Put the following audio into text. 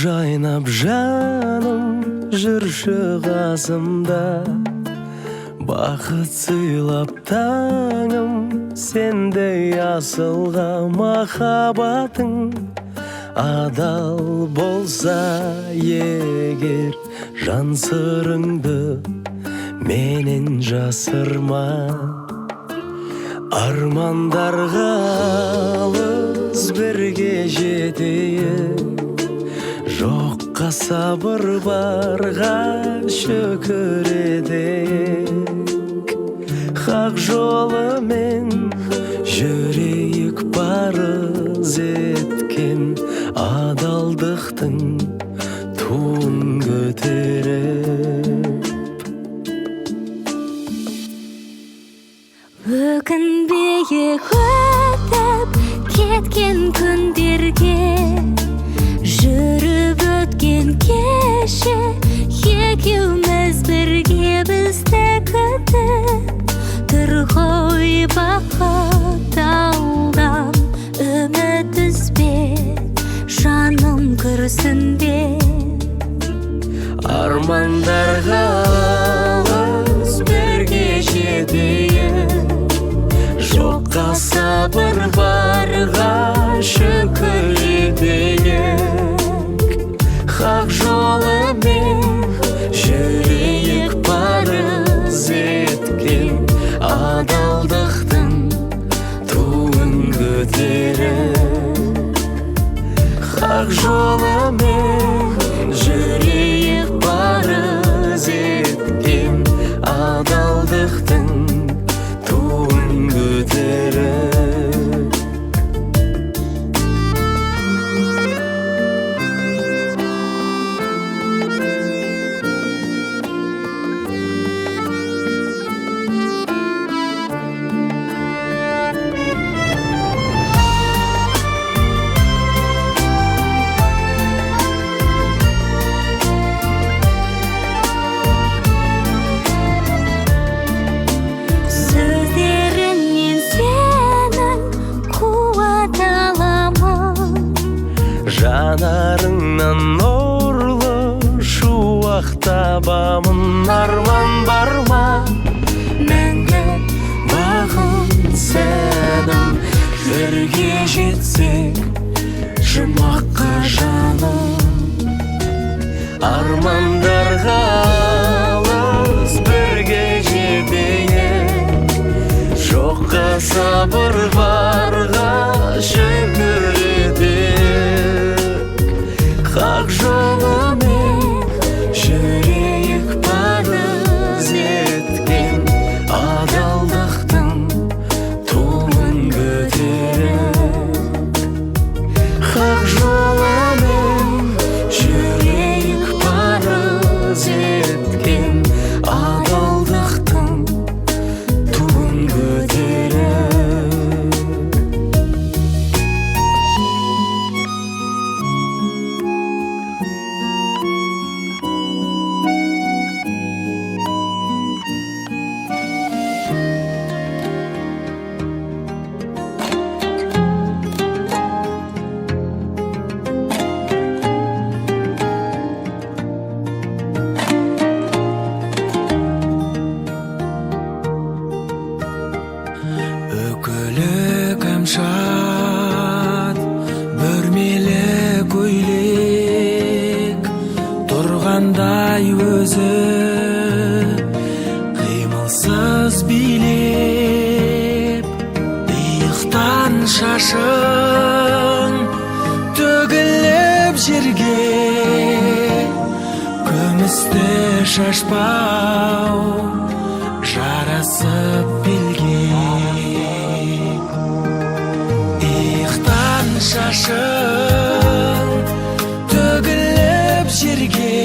жайнап жаным жүрші қасымда, бақыт сыйлап таңым сендей асылға. Махаббатың адал болса егер, жан сырыңды менен жасырма. Армандарға алыс бірге жетейік, жоққа сабыр барға шүкір етейік. Хақ жолымен жүрейік парыз еткен, адалдықтың туын көтеріп. Өкінбейік өтіп кеткен күндерге, жүріп өткен кеше екеуміз бірге. Бізді күтіп тұр ғой бақыт алдан, үміт үзбе, жаным күрсінбе. Армандарға алыс бірге жетейік, жоққа сабыр барға шүкір етейік. Хақ жолымен жүрейік парыз еткен, адалдықтың туын көтеріп. Хақ жолымен жүрейік парыз еткен, адалдықтың туын көтеріп. Жанарыңнан нұрлы шуақ табамын. Арман бар ма мәңгі бақыт сенім, бірге жетсек жұмаққа жаным. Армандарға алыс бірге жетейік, жоққа сабыр барға шүкір етейік. Хақ жолымен жүрейік парыз еткен, адалдықтың туын көтеріп. Хақ жолымен жүрейік парыз еткен, адалдықтың туын көтеріп. Өкілік әмшат бүрмелі көйлек, тұрғандай өзі қимылсыз билеп. Иықтан шашың төгіліп жерге, күмісті шашпау жарасып белге. Иықтан шашың төгіліп жерге,